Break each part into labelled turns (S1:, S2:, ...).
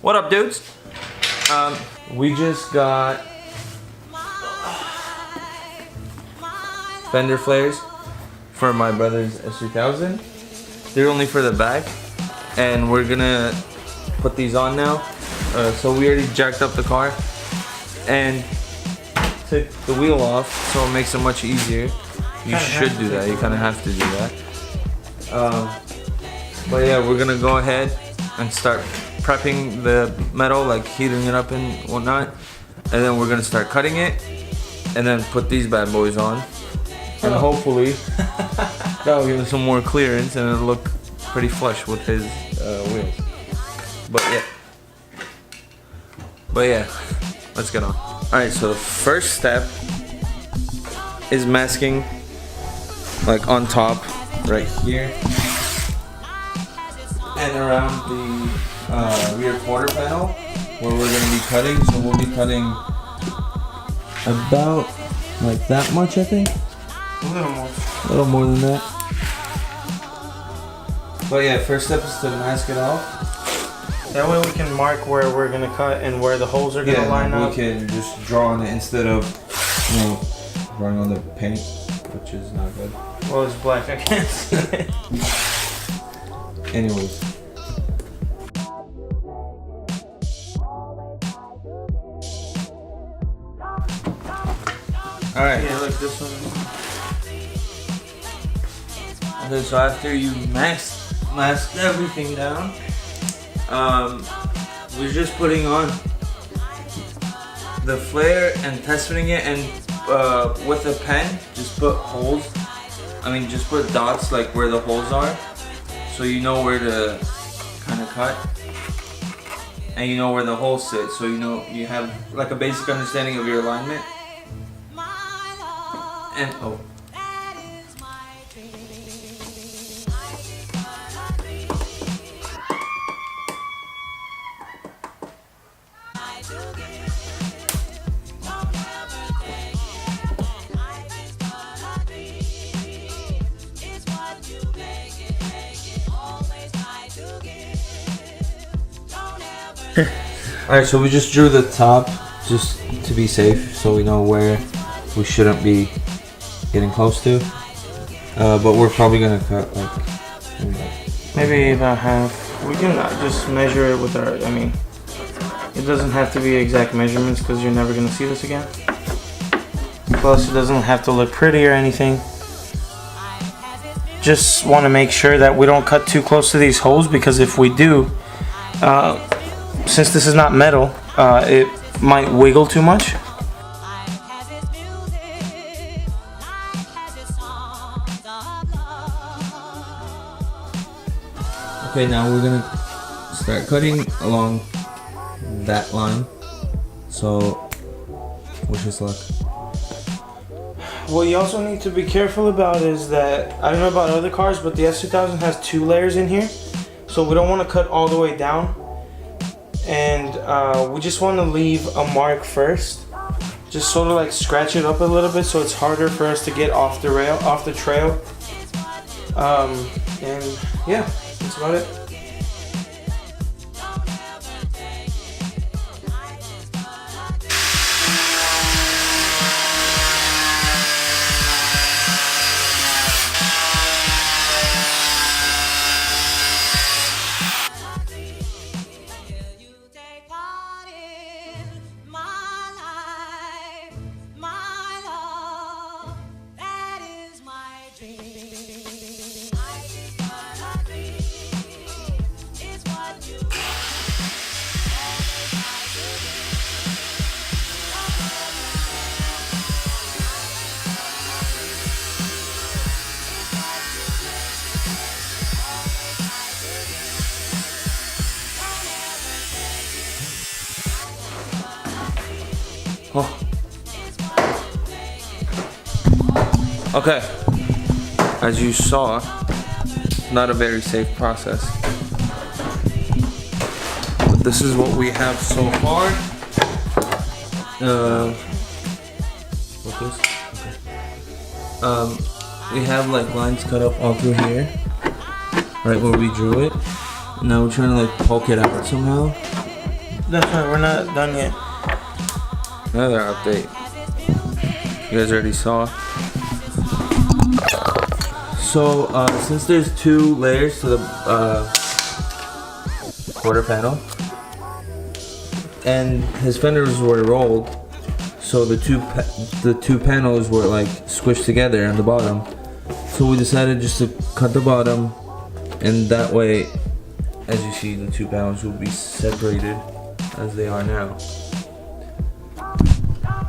S1: What up, dudes? We just got Fender flares for my brother's S2000. They're only for the back, and we're gonna put these on now. So we already jacked up the car and took the wheel off, so it makes it much easier. You should do that. You kind of have to do that. But yeah, we're gonna go ahead and start prepping the metal, like heating it up and whatnot, and then we're gonna start cutting it, and then put these bad boys on, and hopefully that'll give us some more clearance, and it'll look pretty flush with his wheels. But yeah, let's get on. All right, so the first step is masking, like on top, right here, and around the rear quarter panel where we're going to be cutting. So we'll be cutting about like that much, I think. A little more than that. But yeah, first step is to mask it off.
S2: That way we can mark where we're going to cut and where the holes are going to line up.
S1: We can just draw on it instead of, you know, drawing on the paint, which is not good.
S2: Well, it's black, I can't see it.
S1: Anyways. Alright.
S2: Yeah, like this one.
S1: Okay, so after you masked everything down, we're just putting on the flare and test fitting it, and with a pen, just put holes. Just put dots like where the holes are, so you know where to kind of cut, and you know where the holes sit, so you know you have like a basic understanding of your alignment. And Alright, so we just drew the top just to be safe, so we know where we shouldn't be getting close to. But we're probably gonna cut like
S2: maybe about half. We can just measure it with our, it doesn't have to be exact measurements because you're never gonna see this again. Plus it doesn't have to look pretty or anything. Just want to make sure that we don't cut too close to these holes, because if we do, since this is not metal, it might wiggle too much.
S1: Okay, now we're gonna start cutting along that line. So, wish us luck.
S2: What you also need to be careful about is that, I don't know about other cars, but the S2000 has 2 layers in here. So we don't want to cut all the way down. And we just want to leave a mark first. Just sort of like scratch it up a little bit so it's harder for us to get off the trail. And yeah, that's about it.
S1: Oh. Okay, as you saw, not a very safe process, but this is what we have so far. What this? Okay. We have like lines cut up all through here, right where we drew it. Now we're trying to like poke it out somehow.
S2: That's right, we're not done yet.
S1: Another update. You guys already saw. So, since there's 2 layers to the quarter panel, and his fenders were rolled, so the two panels were like squished together on the bottom. So we decided just to cut the bottom, and that way, as you see, the 2 panels will be separated as they are now.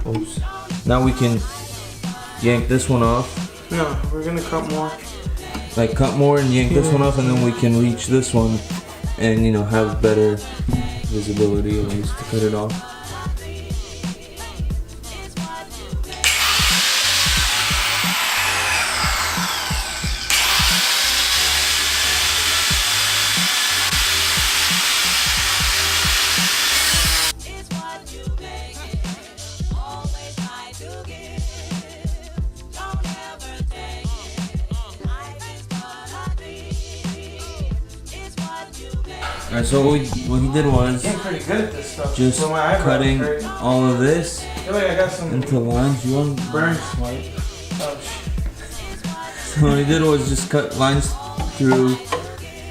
S1: Oops. Now we can yank this one off.
S2: No, we're gonna cut more.
S1: Like cut more and yank this one off, and then we can reach this one and, you know, have better visibility at least to cut it off. Alright, so what he did was
S2: Getting pretty good at this stuff.
S1: just cutting all of this
S2: I got some
S1: into lines. You want
S2: burn
S1: swipe?
S2: Oh shit.
S1: So what he did was just cut lines through.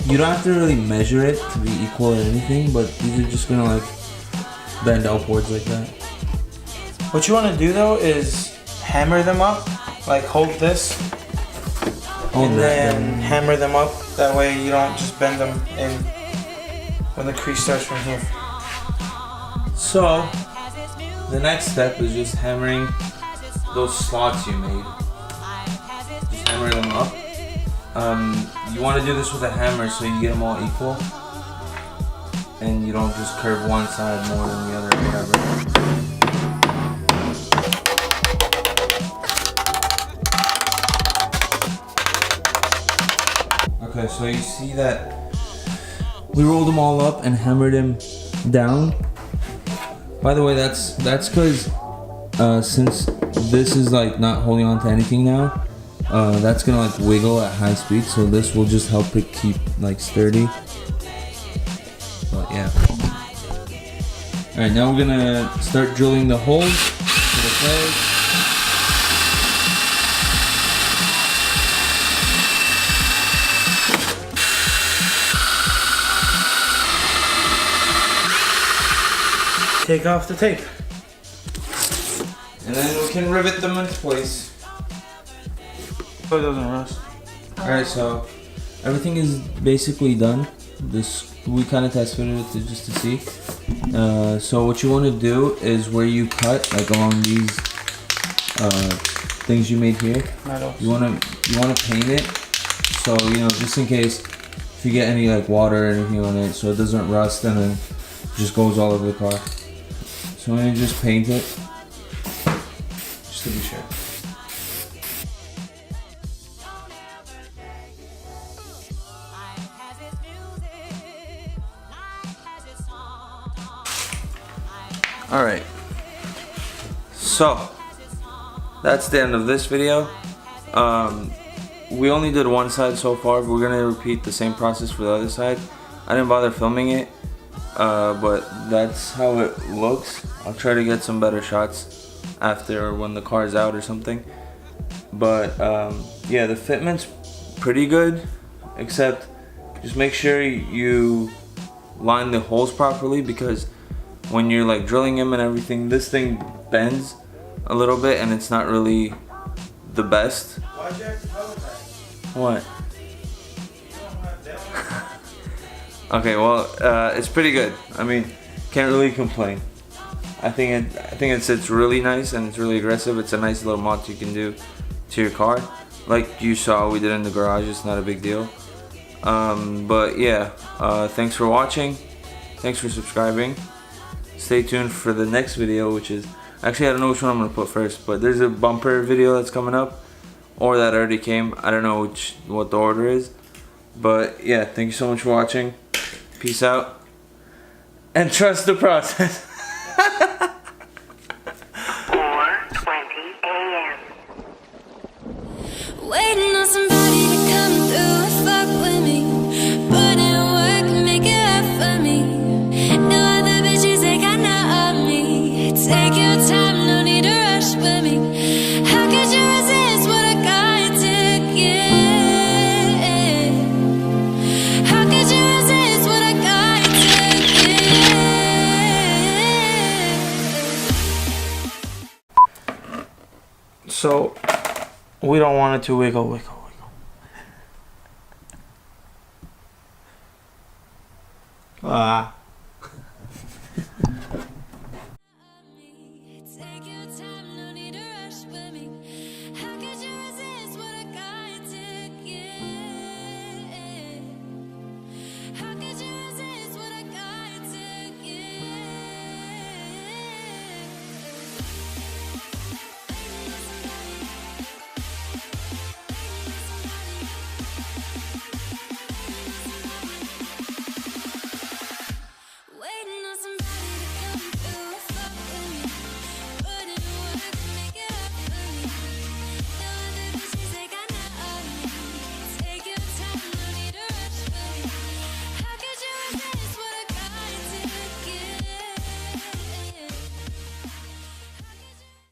S1: You don't have to really measure it to be equal or anything, but these are just gonna like bend outwards like that.
S2: What you want to do though is hammer them up, like hold this, and then hammer them up. That way you don't just bend them in when the crease starts from here.
S1: So the next step is just hammering those slots you made. Just hammer them up. You want to do this with a hammer so you get them all equal, and you don't just curve one side more than the other or whatever. Okay, so you see that we rolled them all up and hammered them down. By the way, that's because since this is like not holding on to anything now, that's gonna like wiggle at high speed, so this will just help it keep like sturdy. But yeah. Alright, now we're gonna start drilling the holes for the flares.
S2: Take off the tape.
S1: And then we can rivet them into place.
S2: So it doesn't rust.
S1: Alright, so everything is basically done. We kind of test fitted it just to see. So what you want to do is where you cut, like along these things you made here, you want to paint it. So, you know, just in case if you get any like water or anything on it, so it doesn't rust and then just goes all over the car. So I'm gonna just paint it, just to be sure. Alright, so that's the end of this video. We only did one side so far, but we're gonna repeat the same process for the other side. I didn't bother filming it, but that's how it looks. I'll try to get some better shots after or when the car's out or something. But yeah, the fitment's pretty good, except just make sure you line the holes properly, because when you're like drilling them and everything, this thing bends a little bit and it's not really the best.
S2: Why'd you have to color that?
S1: What? Okay, well, it's pretty good. I mean, can't really complain. I think it sits really nice and it's really aggressive. It's a nice little mod you can do to your car. Like you saw, we did it in the garage. It's not a big deal. But yeah, thanks for watching. Thanks for subscribing. Stay tuned for the next video, which is actually, I don't know which one I'm gonna put first, but there's a bumper video that's coming up, or that already came. I don't know what the order is. But yeah, thank you so much for watching. Peace out. And trust the process.
S3: 4:20 a.m.
S4: Waiting on somebody to come through and fuck with me. Put in work and make it up for me. No other bitches Take your time, no need to rush with me. How could you resist what I got to give? How could you resist what I got to give?
S2: So we don't want it to wiggle. Ah.